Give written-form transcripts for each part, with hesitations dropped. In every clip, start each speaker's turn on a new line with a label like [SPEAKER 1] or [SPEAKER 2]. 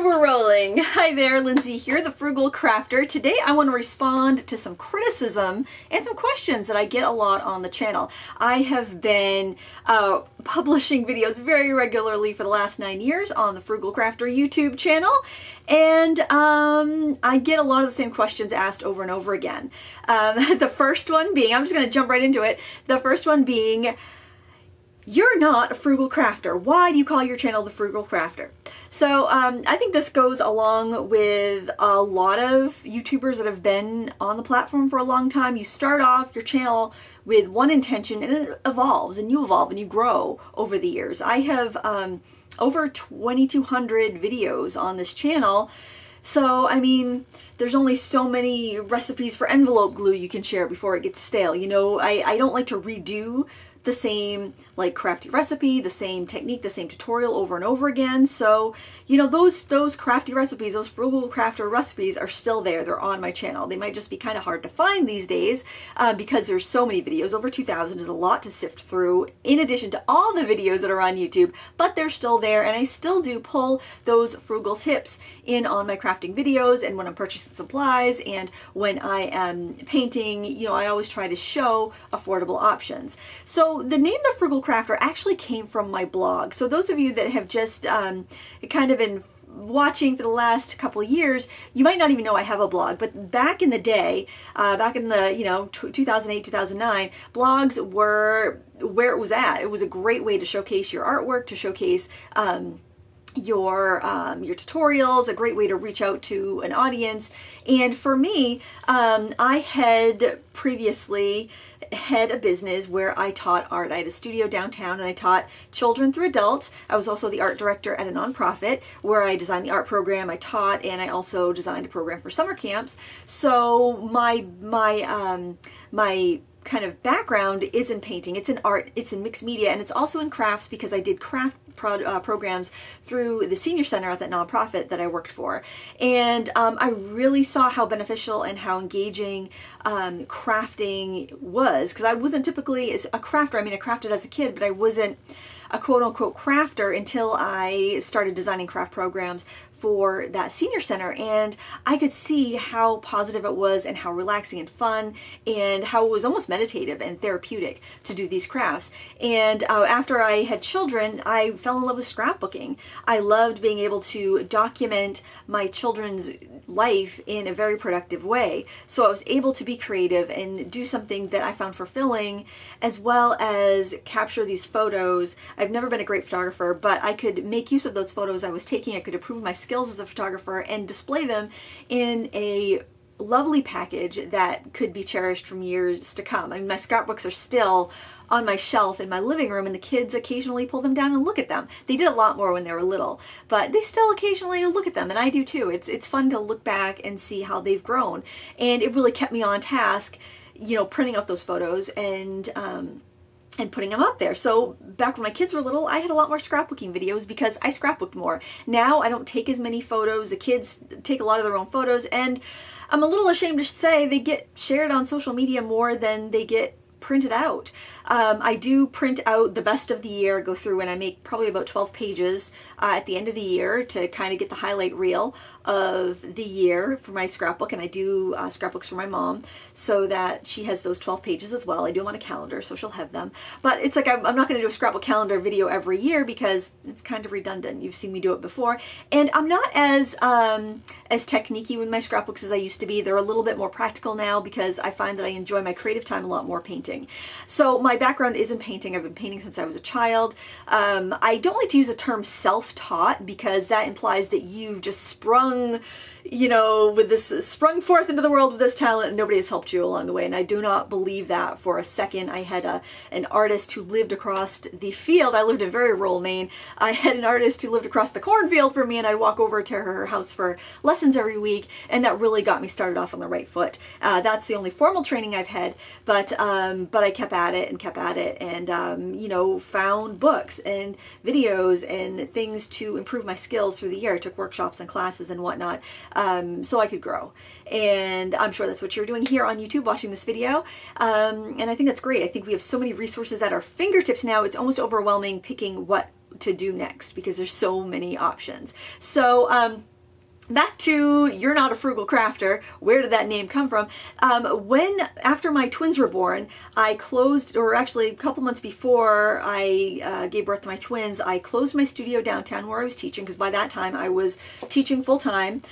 [SPEAKER 1] We're rolling. Hi there, Lindsay here, the Frugal Crafter. Today I want to respond to some criticism and some questions that I get a lot on the channel. I have been publishing videos very regularly for the last 9 years on the Frugal Crafter YouTube channel, and I get a lot of the same questions asked over and over again. The first one being, I'm just going to jump right into it, the first one being, you're not a frugal crafter. Why do you call your channel the Frugal Crafter? So I think this goes along with a lot of YouTubers that have been on the platform for a long time. You start off your channel with one intention and it evolves and you evolve and you grow over the years. I have over 2,200 videos on this channel. So, I mean, there's only so many recipes for envelope glue you can share before it gets stale. You know, I don't like to redo the same like crafty recipe, the same technique, the same tutorial over and over again. So, you know, those crafty recipes, those Frugal Crafter recipes are still there. They're on my channel. They might just be kind of hard to find these days because there's so many videos. Over 2,000 is a lot to sift through in addition to all the videos that are on YouTube, but they're still there, and I still do pull those frugal tips in on my crafting videos and when I'm purchasing supplies and when I am painting. You know, I always try to show affordable options. So the name The Frugal Crafter actually came from my blog. So those of you that have just kind of been watching for the last couple of years, you might not even know I have a blog, but back in the day, back in the 2008, 2009, blogs were where it was at. It was a great way to showcase your artwork, to showcase your tutorials, a great way to reach out to an audience. And for me, I had previously had a business where I taught art. I had a studio downtown and I taught children through adults. I was also the art director at a nonprofit where I designed the art program, I taught, and I also designed a program for summer camps. So my kind of background is in painting. It's in art, it's in mixed media, and it's also in crafts because I did craft programs through the senior center at that nonprofit that I worked for. And I really saw how beneficial and how engaging crafting was, because I wasn't typically a crafter. I mean, I crafted as a kid, but I wasn't a quote-unquote crafter until I started designing craft programs for that senior center, and I could see how positive it was and how relaxing and fun and how it was almost meditative and therapeutic to do these crafts. And after I had children, I fell in love with scrapbooking. I loved being able to document my children's life in a very productive way. So I was able to be creative and do something that I found fulfilling, as well as capture these photos. I've never been a great photographer, but I could make use of those photos I was taking. I could improve my skills as a photographer and display them in a lovely package that could be cherished from years to come. I mean, my scrapbooks are still on my shelf in my living room, and the kids occasionally pull them down and look at them. They did a lot more when they were little, but they still occasionally look at them, and I do too. It's fun to look back and see how they've grown, and it really kept me on task, you know, printing out those photos and putting them up there. So back when my kids were little, I had a lot more scrapbooking videos because I scrapbooked more. Now I don't take as many photos. The kids take a lot of their own photos, and I'm a little ashamed to say they get shared on social media more than they get printed out. I do print out the best of the year, go through, and I make probably about 12 pages at the end of the year to kind of get the highlight reel of the year for my scrapbook. And I do scrapbooks for my mom so that she has those 12 pages as well. I do them on a calendar, so she'll have them. But it's like I'm not going to do a scrapbook calendar video every year because it's kind of redundant. You've seen me do it before. And I'm not as techniquey with my scrapbooks as I used to be. They're a little bit more practical now because I find that I enjoy my creative time a lot more painting. So my background is in painting. I've been painting since I was a child. I don't like to use the term self-taught because that implies that you've just sprung forth into the world with this talent and nobody has helped you along the way. And I do not believe that for a second. I had an artist who lived across the field. I lived in very rural Maine. I had an artist who lived across the cornfield from me, and I'd walk over to her house for lessons every week, and that really got me started off on the right foot. That's the only formal training I've had, but I kept at it and found books and videos and things to improve my skills through the year. I took workshops and classes and whatnot. So I could grow. And I'm sure that's what you're doing here on YouTube, watching this video. And I think that's great. I think we have so many resources at our fingertips now. It's almost overwhelming picking what to do next because there's so many options. So back to You're Not a Frugal Crafter. Where did that name come from? After my twins were born, I closed, or actually a couple months before I gave birth to my twins, I closed my studio downtown where I was teaching, because by that time I was teaching full-time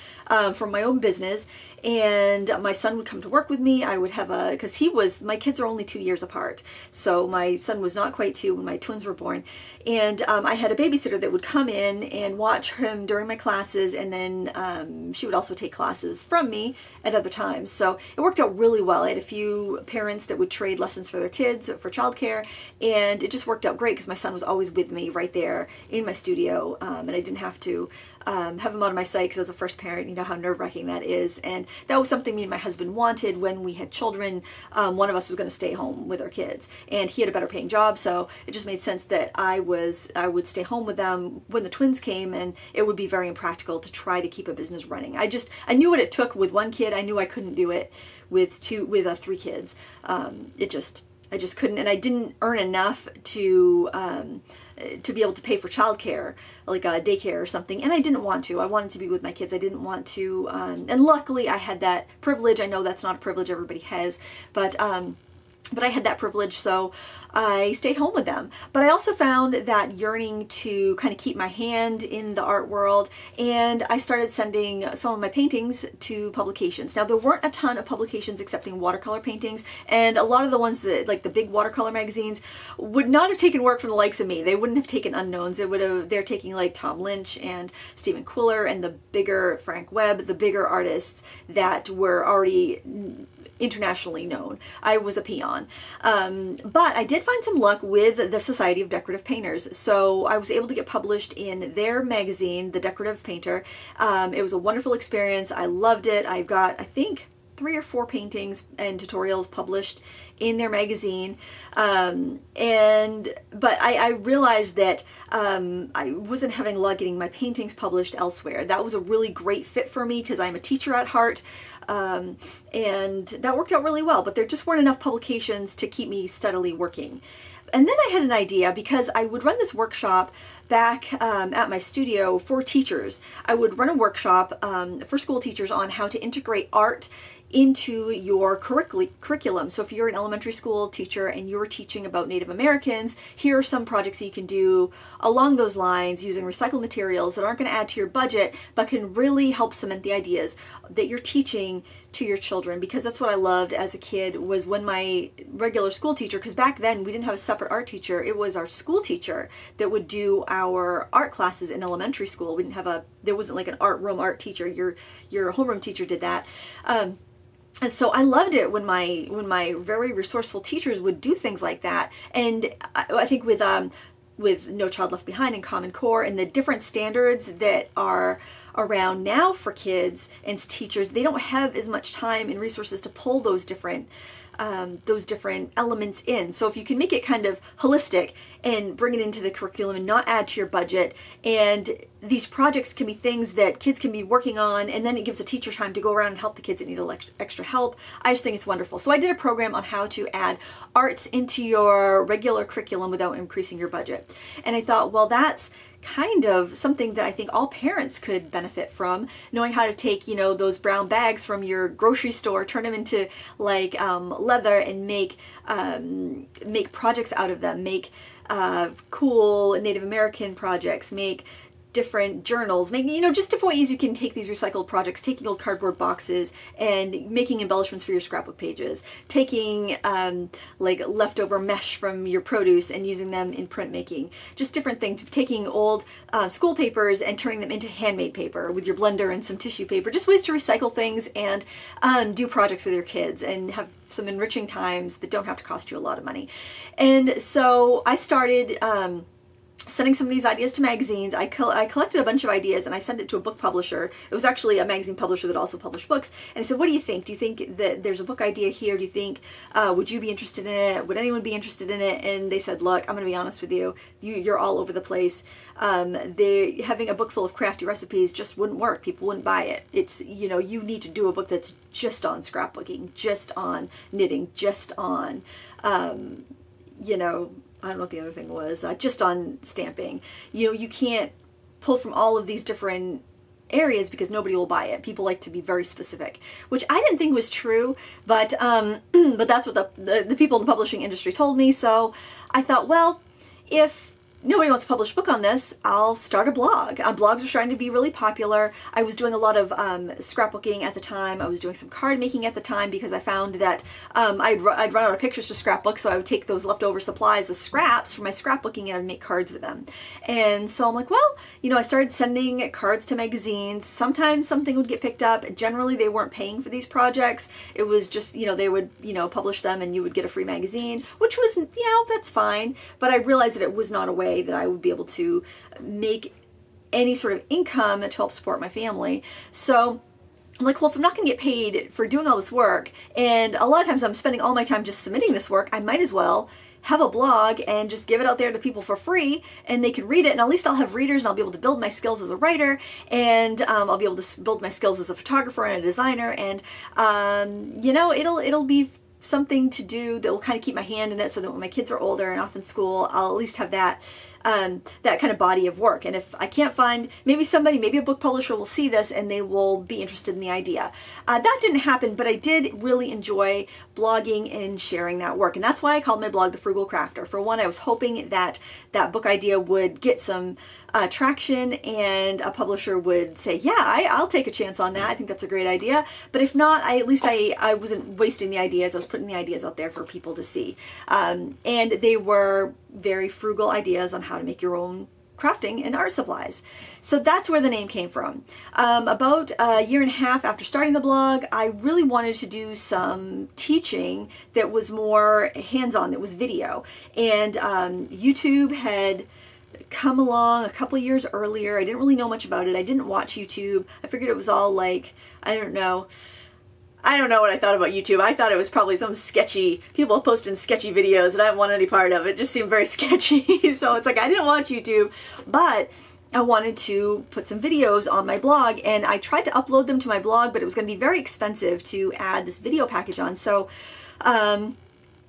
[SPEAKER 1] from my own business. And my son would come to work with me. I would have because my kids are only 2 years apart. So my son was not quite 2 when my twins were born. And I had a babysitter that would come in and watch him during my classes. And then she would also take classes from me at other times. So it worked out really well. I had a few parents that would trade lessons for their kids for childcare. And it just worked out great because my son was always with me right there in my studio. And I didn't have to have him out of my sight, because as a first parent, you know how nerve-wracking that is. And that was something me and my husband wanted when we had children. One of us was going to stay home with our kids, and he had a better paying job, so it just made sense that I would stay home with them when the twins came, and it would be very impractical to try to keep a business running. I knew what it took with one kid. I knew I couldn't do it with 3 kids. I just couldn't, and I didn't earn enough to be able to pay for childcare, like daycare or something. And I didn't want to. I wanted to be with my kids. I didn't want to. And luckily, I had that privilege. I know that's not a privilege everybody has, but I had that privilege, so I stayed home with them. But I also found that yearning to kind of keep my hand in the art world, and I started sending some of my paintings to publications. Now, there weren't a ton of publications accepting watercolor paintings, and a lot of the ones that, like the big watercolor magazines, would not have taken work from the likes of me. They wouldn't have taken unknowns. They're taking like Tom Lynch and Stephen Quiller and the bigger Frank Webb, the bigger artists that were already internationally known. I was a peon. But I did find some luck with the Society of Decorative Painters. So I was able to get published in their magazine, The Decorative Painter. It was a wonderful experience. I loved it. I've got, I think, 3 or 4 paintings and tutorials published in their magazine. But I realized that I wasn't having luck getting my paintings published elsewhere. That was a really great fit for me because I'm a teacher at heart. And that worked out really well, but there just weren't enough publications to keep me steadily working. And then I had an idea, because I would run this workshop back at my studio for teachers. I would run a workshop for school teachers on how to integrate art into your curriculum. So if you're an elementary school teacher and you're teaching about Native Americans, here are some projects that you can do along those lines using recycled materials that aren't going to add to your budget, but can really help cement the ideas that you're teaching to your children. Because that's what I loved as a kid, was when my regular school teacher, because back then we didn't have a separate art teacher, it was our school teacher that would do our art classes in elementary school. We didn't have there wasn't like an art teacher. Your homeroom teacher did that. And so I loved it when my very resourceful teachers would do things like that. And I think with No Child Left Behind and Common Core and the different standards that are around now for kids and teachers, they don't have as much time and resources to pull those different elements in. So if you can make it kind of holistic and bring it into the curriculum and not add to your budget, and these projects can be things that kids can be working on, and then it gives the teacher time to go around and help the kids that need extra help. I just think it's wonderful. So I did a program on how to add arts into your regular curriculum without increasing your budget. And I thought, well, that's kind of something that I think all parents could benefit from, knowing how to take, those brown bags from your grocery store, turn them into like leather, and make projects out of them, make cool Native American projects, make different journals, maybe, just different ways you can take these recycled projects, taking old cardboard boxes and making embellishments for your scrapbook pages, taking like leftover mesh from your produce and using them in printmaking, just different things, taking old school papers and turning them into handmade paper with your blender and some tissue paper, just ways to recycle things and do projects with your kids and have some enriching times that don't have to cost you a lot of money. And so I started sending some of these ideas to magazines. I collected a bunch of ideas and I sent it to a book publisher. It was actually a magazine publisher that also published books. And I said, what do you think? Do you think that there's a book idea here? Do you think, would you be interested in it? Would anyone be interested in it? And they said, look, I'm going to be honest with you. You're all over the place. Having a book full of crafty recipes just wouldn't work. People wouldn't buy it. It's, you need to do a book that's just on scrapbooking, just on knitting, just on, I don't know what the other thing was, just on stamping. You can't pull from all of these different areas because nobody will buy it. People like to be very specific, which I didn't think was true, but but that's what the people in the publishing industry told me. So I thought, well, if nobody wants to publish a book on this, I'll start a blog. Blogs are starting to be really popular. I was doing a lot of scrapbooking at the time. I was doing some card making at the time because I found that I'd run out of pictures to scrapbook, so I would take those leftover supplies of scraps for my scrapbooking and I'd make cards with them. And so I'm like, well, I started sending cards to magazines. Sometimes something would get picked up. Generally, they weren't paying for these projects. It was just, they would, publish them and you would get a free magazine, which was, that's fine. But I realized that it was not a way that I would be able to make any sort of income to help support my family. So I'm like, well, if I'm not going to get paid for doing all this work, and a lot of times I'm spending all my time just submitting this work, I might as well have a blog and just give it out there to people for free, and they can read it, and at least I'll have readers, and I'll be able to build my skills as a writer, and I'll be able to build my skills as a photographer and a designer, and it'll be something to do that will kind of keep my hand in it, so that when my kids are older and off in school, I'll at least have that kind of body of work. And if I can't find, maybe a book publisher will see this and they will be interested in the idea. That didn't happen, but I did really enjoy blogging and sharing that work. And that's why I called my blog The Frugal Crafter. For one, I was hoping that that book idea would get some traction and a publisher would say, yeah, I'll take a chance on that. I think that's a great idea. But if not, at least I wasn't wasting the ideas. I was putting the ideas out there for people to see. And they were very frugal ideas on how to make your own crafting and art supplies. So that's where the name came from. About a year and a half after starting the blog, I really wanted to do some teaching that was more hands-on, that was video. And YouTube had come along a couple years earlier. I didn't really know much about it. I didn't watch YouTube. I figured it was all like, I don't know what I thought about YouTube. I thought it was probably some sketchy, people posting sketchy videos, and I didn't want any part of it. It just seemed very sketchy. So it's like, I didn't watch YouTube, but I wanted to put some videos on my blog, and I tried to upload them to my blog, but it was going to be very expensive to add this video package on. So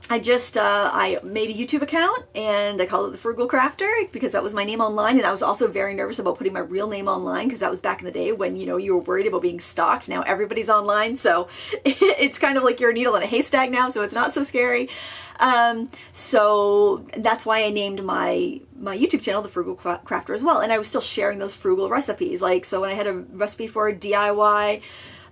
[SPEAKER 1] I made a YouTube account and I called it The Frugal Crafter because that was my name online, and I was also very nervous about putting my real name online because that was back in the day when, you were worried about being stalked. Now everybody's online, so it's kind of like you're a needle in a haystack now, so it's not so scary. So that's why I named my YouTube channel The Frugal Crafter as well, and I was still sharing those frugal recipes. So when I had a recipe for DIY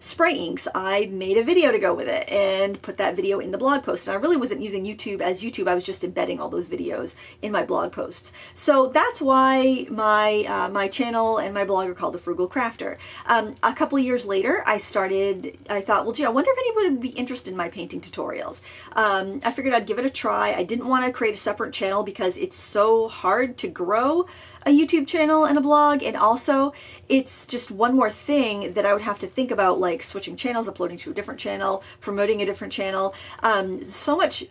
[SPEAKER 1] spray inks, I made a video to go with it and put that video in the blog post. And I really wasn't using YouTube as YouTube. I was just embedding all those videos in my blog posts. So that's why my channel and my blog are called The Frugal Crafter. A couple of years later, I thought, well, gee, I wonder if anyone would be interested in my painting tutorials. I figured I'd give it a try. I didn't want to create a separate channel because it's so hard to grow a YouTube channel and a blog, and also it's just one more thing that I would have to think about, like switching channels, uploading to a different channel, promoting a different channel. So much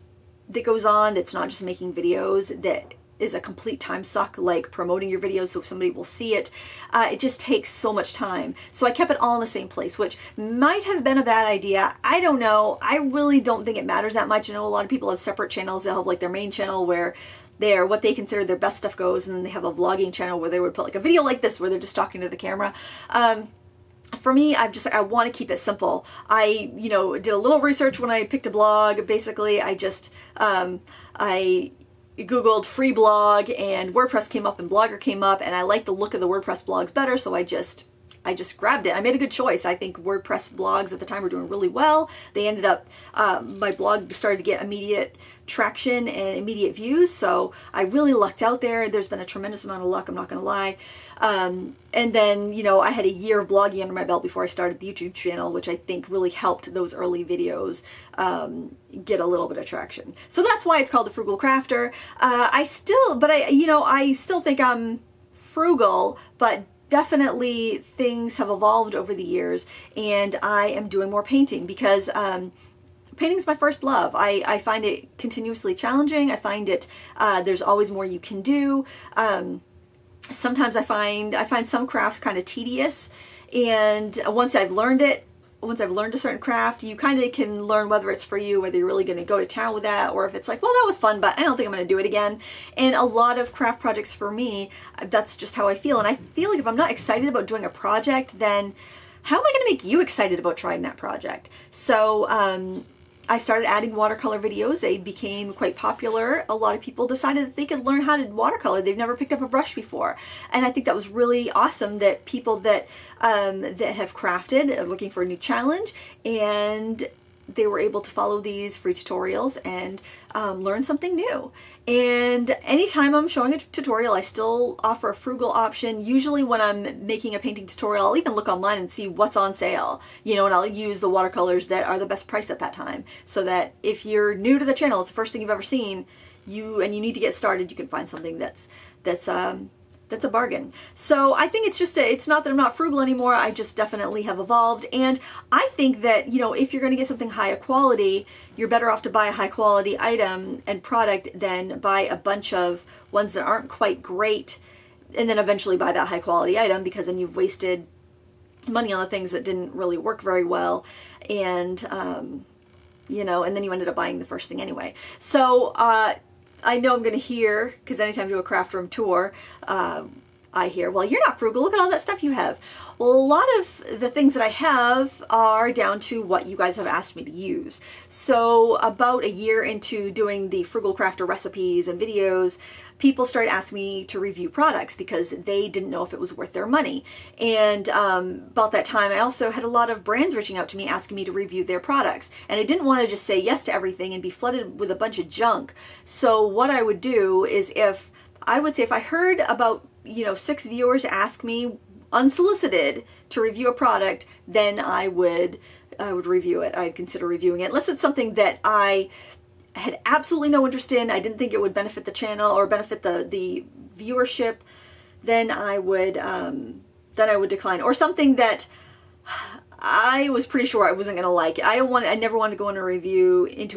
[SPEAKER 1] that goes on that's not just making videos that is a complete time suck, like promoting your videos so somebody will see it. It just takes so much time. So I kept it all in the same place, which might have been a bad idea. I don't know. I really don't think it matters that much. I know a lot of people have separate channels. They'll have like their main channel where what they consider their best stuff goes, and then they have a vlogging channel where they would put like a video like this where they're just talking to the camera. For me, I want to keep it simple. I, did a little research when I picked a blog. Basically, I Googled free blog, and WordPress came up and Blogger came up, and I like the look of the WordPress blogs better, so I just grabbed it. I made a good choice. I think WordPress blogs at the time were doing really well. They ended up, my blog started to get immediate traction and immediate views, so I really lucked out there. There's been a tremendous amount of luck, I'm not going to lie. And then, I had a year of blogging under my belt before I started the YouTube channel, which I think really helped those early videos get a little bit of traction. So that's why it's called The Frugal Crafter. I still think I'm frugal, but definitely things have evolved over the years, and I am doing more painting because painting is my first love. I find it continuously challenging. I find it there's always more you can do. Sometimes I find some crafts kind of tedious, and once I've learned it, once I've learned a certain craft, you kind of can learn whether it's for you, whether you're really going to go to town with that, or if it's like, well, that was fun, but I don't think I'm going to do it again. And a lot of craft projects for me, that's just how I feel. And I feel like if I'm not excited about doing a project, then how am I going to make you excited about trying that project? So I started adding watercolor videos. They became quite popular. A lot of people decided that they could learn how to watercolor. They've never picked up a brush before. And I think that was really awesome that people that that have crafted are looking for a new challenge, and they were able to follow these free tutorials and learn something new. And anytime I'm showing a tutorial, I still offer a frugal option. Usually when I'm making a painting tutorial, I'll even look online and see what's on sale, you know, and I'll use the watercolors that are the best price at that time, so that if you're new to the channel, it's the first thing you've ever seen, you need to get started, you can find something that's a bargain. So I think it's just it's not that I'm not frugal anymore, I just definitely have evolved. And I think that, you know, if you're going to get something higher quality, you're better off to buy a high quality item and product than buy a bunch of ones that aren't quite great and then eventually buy that high quality item, because then you've wasted money on the things that didn't really work very well, and you know, and then you ended up buying the first thing anyway. So I know I'm going to hear, because anytime I do a craft room tour, I hear, well, you're not frugal, look at all that stuff you have. Well, a lot of the things that I have are down to what you guys have asked me to use. So about a year into doing the Frugal Crafter recipes and videos, people started asking me to review products because they didn't know if it was worth their money. And about that time, I also had a lot of brands reaching out to me asking me to review their products. And I didn't want to just say yes to everything and be flooded with a bunch of junk. So what I would do is if I heard about, you know, 6 viewers ask me unsolicited to review a product, then I would review it. I'd consider reviewing it, unless it's something that I had absolutely no interest in, I didn't think it would benefit the channel or benefit the viewership, then I would decline. Or something that I was pretty sure I wasn't going to like it. I never want to go into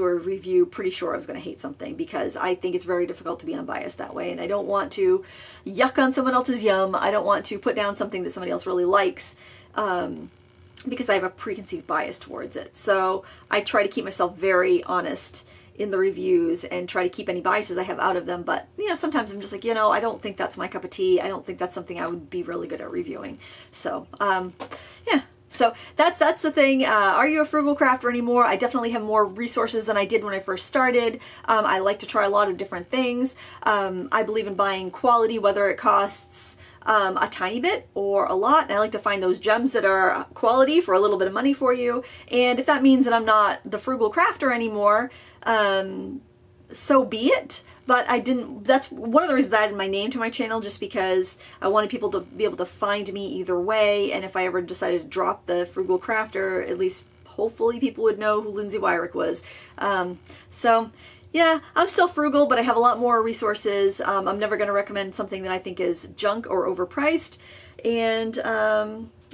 [SPEAKER 1] a review pretty sure I was going to hate something, because I think it's very difficult to be unbiased that way, and I don't want to yuck on someone else's yum. I don't want to put down something that somebody else really likes, because I have a preconceived bias towards it. So I try to keep myself very honest in the reviews and try to keep any biases I have out of them. But, you know, sometimes I'm just like, you know, I don't think that's my cup of tea. I don't think that's something I would be really good at reviewing. So, yeah. So that's the thing. Are you a frugal crafter anymore? I definitely have more resources than I did when I first started. I like to try a lot of different things. I believe in buying quality, whether it costs a tiny bit or a lot. And I like to find those gems that are quality for a little bit of money for you. And if that means that I'm not the frugal crafter anymore, so be it. But that's one of the reasons I added my name to my channel, just because I wanted people to be able to find me either way. And if I ever decided to drop the Frugal Crafter, at least hopefully people would know who Lindsay Weirich was. So yeah, I'm still frugal, but I have a lot more resources. I'm never going to recommend something that I think is junk or overpriced. And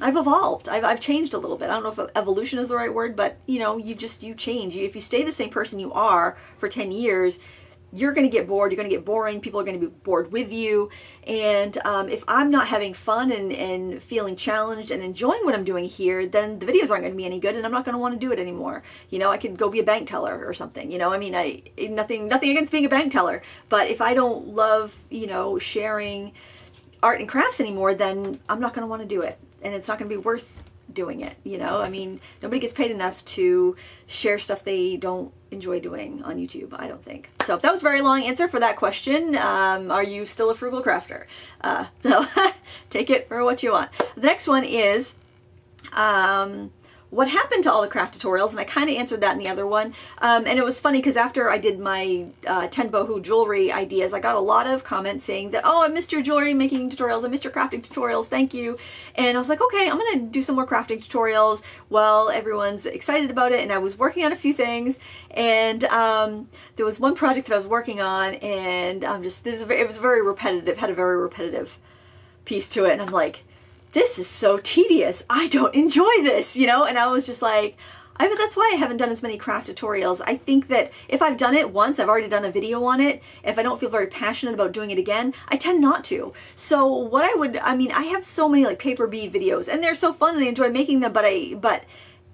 [SPEAKER 1] I've evolved. I've changed a little bit. I don't know if evolution is the right word, but you know, you change. If you stay the same person you are for 10 years, you're going to get bored. You're going to get boring. People are going to be bored with you. And if I'm not having fun and feeling challenged and enjoying what I'm doing here, then the videos aren't going to be any good, and I'm not going to want to do it anymore. You know, I could go be a bank teller or something. You know, I mean, nothing against being a bank teller, but if I don't love, you know, sharing art and crafts anymore, then I'm not going to want to do it, and it's not going to be worth doing it. You know, I mean, nobody gets paid enough to share stuff they don't enjoy doing on YouTube, I don't think. So that was a very long answer for that question. Are you still a frugal crafter? So take it for what you want. The next one is, what happened to all the craft tutorials? And I kind of answered that in the other one. And it was funny because after I did my 10 boho jewelry ideas, I got a lot of comments saying that, oh, I missed your jewelry making tutorials. I missed your crafting tutorials. Thank you. And I was like, okay, I'm going to do some more crafting tutorials while everyone's excited about it. And I was working on a few things. And there was one project that I was working on, and it was very repetitive, had a very repetitive piece to it. And I'm like, this is so tedious. I don't enjoy this, you know? And I was just like, that's why I haven't done as many craft tutorials. I think that if I've done it once, I've already done a video on it. If I don't feel very passionate about doing it again, I tend not to. So I have so many like paper bead videos, and they're so fun and I enjoy making them, but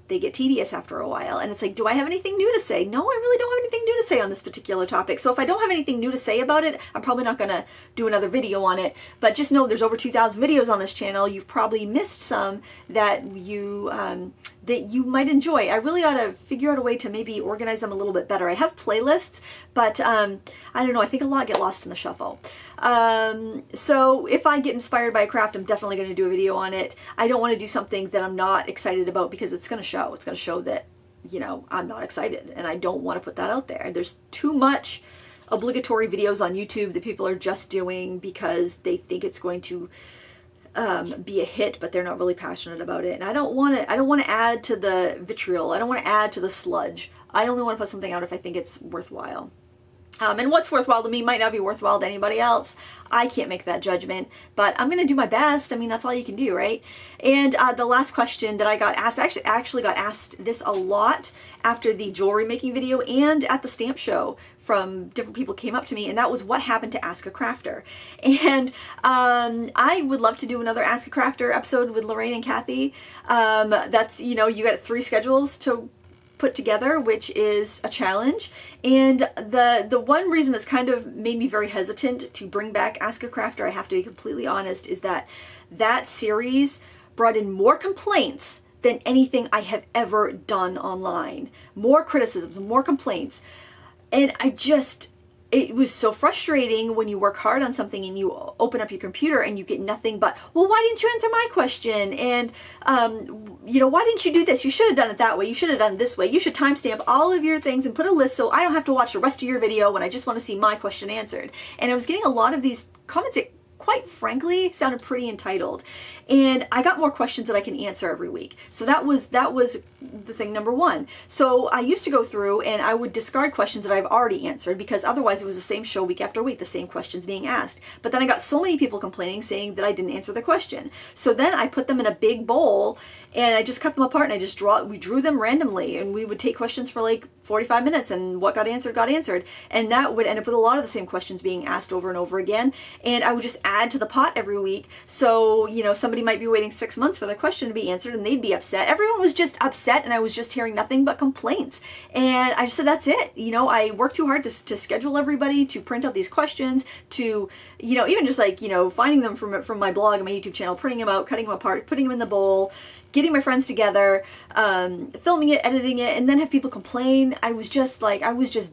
[SPEAKER 1] they get tedious after a while. And it's like, do I have anything new to say? No, I really don't have anything new to say on this particular topic. So if I don't have anything new to say about it, I'm probably not going to do another video on it. But just know there's over 2,000 videos on this channel. You've probably missed some that you might enjoy. I really ought to figure out a way to maybe organize them a little bit better. I have playlists, but I don't know. I think a lot get lost in the shuffle. So if I get inspired by a craft, I'm definitely going to do a video on it. I don't want to do something that I'm not excited about, because it's going to show. It's going to show that, you know, I'm not excited, and I don't want to put that out there. There's too much obligatory videos on YouTube that people are just doing because they think it's going to be a hit, but they're not really passionate about it. And I don't want to add to the vitriol. I don't want to add to the sludge. I only want to put something out if I think it's worthwhile. And what's worthwhile to me might not be worthwhile to anybody else. I can't make that judgment, but I'm going to do my best. I mean, that's all you can do, right? And the last question that I got asked, actually got asked this a lot after the jewelry making video and at the stamp show, from different people came up to me, and that was what happened to Ask a Crafter. And I would love to do another Ask a Crafter episode with Lorraine and Kathy. That's, you know, you got 3 schedules to put together, which is a challenge. And the one reason that's kind of made me very hesitant to bring back Ask a Crafter, I have to be completely honest, is that that series brought in more complaints than anything I have ever done online. More criticisms, more complaints. And it was so frustrating when you work hard on something and you open up your computer and you get nothing but, well, why didn't you answer my question? And, you know, why didn't you do this? You should have done it that way. You should have done it this way. You should timestamp all of your things and put a list so I don't have to watch the rest of your video when I just want to see my question answered. And I was getting a lot of these comments that, quite frankly, sounded pretty entitled. And I got more questions that I can answer every week. So that was the thing number one. So I used to go through and I would discard questions that I've already answered, because otherwise it was the same show week after week, the same questions being asked. But then I got so many people complaining, saying that I didn't answer the question. So then I put them in a big bowl and I just cut them apart, and we drew them randomly, and we would take questions for like 45 minutes, and what got answered. And that would end up with a lot of the same questions being asked over and over again. And I would just add to the pot every week. So, you know, somebody might be waiting 6 months for their question to be answered, and they'd be upset. Everyone was just upset, and I was just hearing nothing but complaints. And I just said, that's it. You know, I worked too hard to schedule everybody, to print out these questions, to, you know, even just like, you know, finding them from my blog and my YouTube channel, printing them out, cutting them apart, putting them in the bowl, getting my friends together, filming it, editing it, and then have people complain. I was just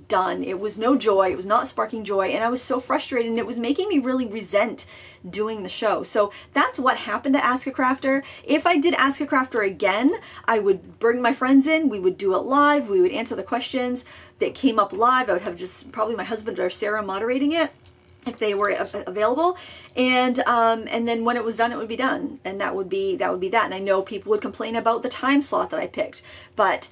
[SPEAKER 1] done. It was no joy. It was not sparking joy. And I was so frustrated, and it was making me really resent doing the show. So that's what happened to Ask a Crafter. If I did Ask a Crafter again, I would bring my friends in. We would do it live. We would answer the questions that came up live. I would have just probably my husband or Sarah moderating it, if they were available, and then when it was done, it would be done, and that would be that. And I know people would complain about the time slot that I picked, but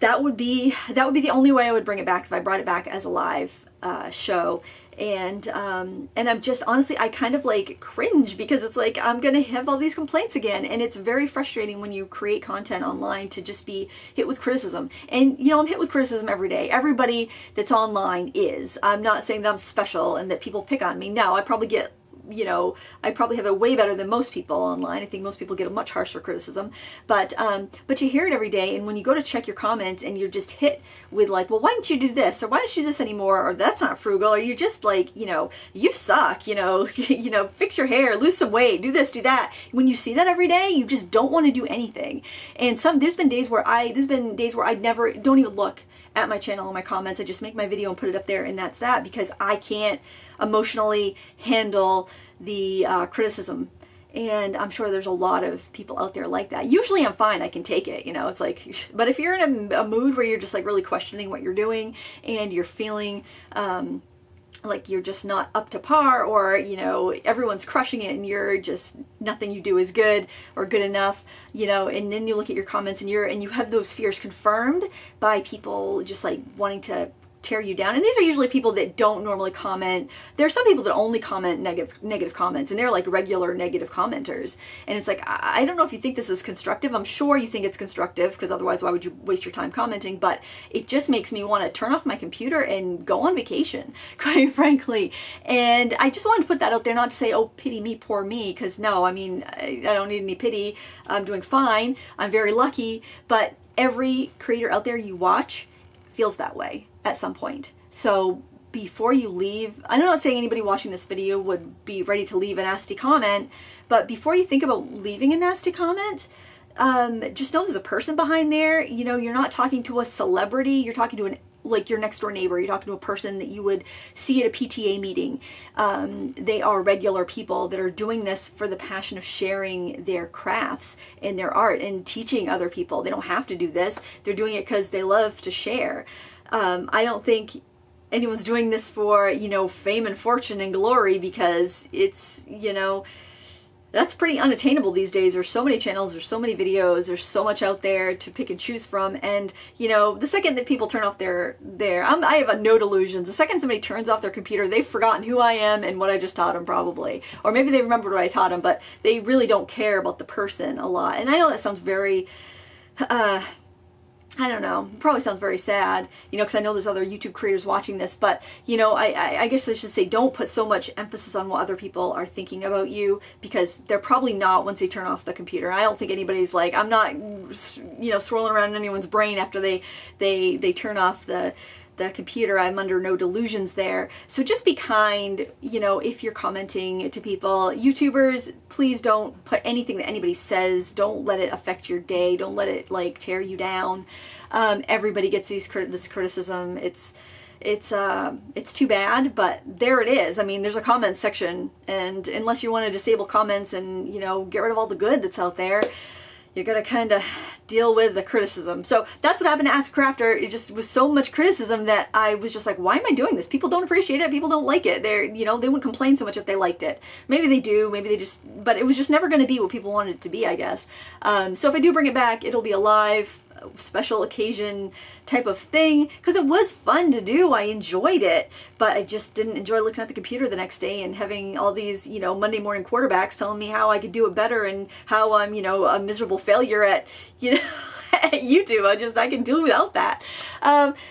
[SPEAKER 1] that would be the only way I would bring it back, if I brought it back as a live show. And I'm just, honestly, I kind of like cringe, because it's like, I'm gonna have all these complaints again, and it's very frustrating when you create content online to just be hit with criticism. And, you know, I'm hit with criticism every day. Everybody that's online is. I'm not saying that I'm special and that people pick on me. No, I probably get, you know, I probably have it way better than most people online. I think most people get a much harsher criticism, but you hear it every day. And when you go to check your comments and you're just hit with like, well, why didn't you do this? Or why don't you do this anymore? Or that's not frugal. Or you're just like, you know, you suck, you know, fix your hair, lose some weight, do this, do that. When you see that every day, you just don't want to do anything. And there's been days where I don't even look at my channel and my comments. I just make my video and put it up there, and that's that, because I can't emotionally handle the criticism. And I'm sure there's a lot of people out there like that. Usually I'm fine, I can take it, you know, it's like, but if you're in a mood where you're just like really questioning what you're doing, and you're feeling like you're just not up to par, or, you know, everyone's crushing it and you're just, nothing you do is good or good enough, you know, and then you look at your comments and you have those fears confirmed by people just like wanting to tear you down. And these are usually people that don't normally comment. There are some people that only comment negative comments, and they're like regular negative commenters. And it's like, I don't know if you think this is constructive. I'm sure you think it's constructive, because otherwise why would you waste your time commenting? But it just makes me want to turn off my computer and go on vacation, quite frankly. And I just wanted to put that out there, not to say, oh, pity me, poor me, because no, I mean, I don't need any pity. I'm doing fine. I'm very lucky. But every creator out there you watch feels that way at some point. So before you leave, I'm not saying anybody watching this video would be ready to leave a nasty comment, but before you think about leaving a nasty comment, just know there's a person behind there. You know, you're not talking to a celebrity, you're talking to like your next door neighbor, you're talking to a person that you would see at a PTA meeting. They are regular people that are doing this for the passion of sharing their crafts and their art and teaching other people. They don't have to do this. They're doing it because they love to share. I don't think anyone's doing this for, you know, fame and fortune and glory, because it's, you know, that's pretty unattainable these days. There's so many channels, there's so many videos, there's so much out there to pick and choose from. And, you know, the second that people turn off I have no delusions. The second somebody turns off their computer, they've forgotten who I am and what I just taught them, probably. Or maybe they remembered what I taught them, but they really don't care about the person a lot. And I know that sounds very, I don't know, it probably sounds very sad, you know, because I know there's other YouTube creators watching this, but, you know, I guess I should say, don't put so much emphasis on what other people are thinking about you, because they're probably not once they turn off the computer. I don't think anybody's like, I'm not, you know, swirling around in anyone's brain after they turn off the computer. I'm under no delusions there. So just be kind, you know, if you're commenting to people. YouTubers, please don't put anything that anybody says, don't let it affect your day. Don't let it like tear you down. Everybody gets this criticism. It's too bad, but there it is. I mean, there's a comments section, and unless you want to disable comments and, you know, get rid of all the good that's out there, you're gonna kind of deal with the criticism. So that's what happened to Ask a Crafter. It just was so much criticism that I was just like, why am I doing this? People don't appreciate it. People don't like it. They're, you know, they wouldn't complain so much if they liked it. Maybe they do. Maybe they just, but it was just never going to be what people wanted it to be, I guess. So if I do bring it back, it'll be a live special occasion type of thing, because it was fun to do. I enjoyed it, but I just didn't enjoy looking at the computer the next day and having all these, you know, Monday morning quarterbacks telling me how I could do it better and how I'm, you know, a miserable failure at, you know, YouTube. I can do without that.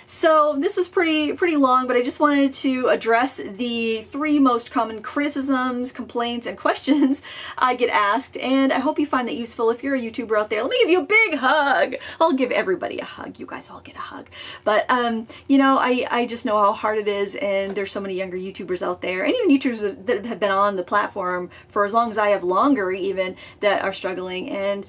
[SPEAKER 1] So this was pretty long, but I just wanted to address the 3 most common criticisms, complaints, and questions I get asked, and I hope you find that useful. If you're a YouTuber out there, let me give you a big hug. I'll give everybody a hug. You guys all get a hug. But you know, I just know how hard it is, and there's so many younger YouTubers out there, and even YouTubers that have been on the platform for as long as I have, longer even, that are struggling. And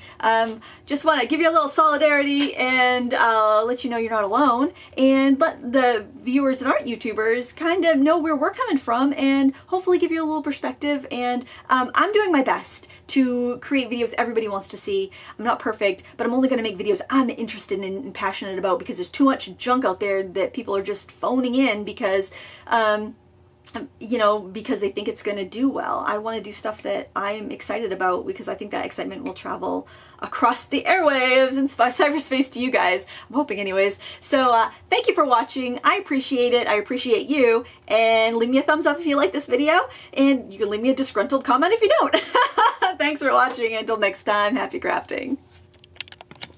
[SPEAKER 1] just want to give you a little solidarity and let you know you're not alone, and let the viewers that aren't YouTubers kind of know where we're coming from, and hopefully give you a little perspective. And I'm doing my best to create videos everybody wants to see. I'm not perfect, but I'm only going to make videos I'm interested in and passionate about, because there's too much junk out there that people are just phoning in because you know, because they think it's going to do well. I want to do stuff that I'm excited about, because I think that excitement will travel across the airwaves and cyberspace to you guys. I'm hoping anyways. So thank you for watching. I appreciate it. I appreciate you. And leave me a thumbs up if you like this video. And you can leave me a disgruntled comment if you don't. Thanks for watching. Until next time, happy crafting.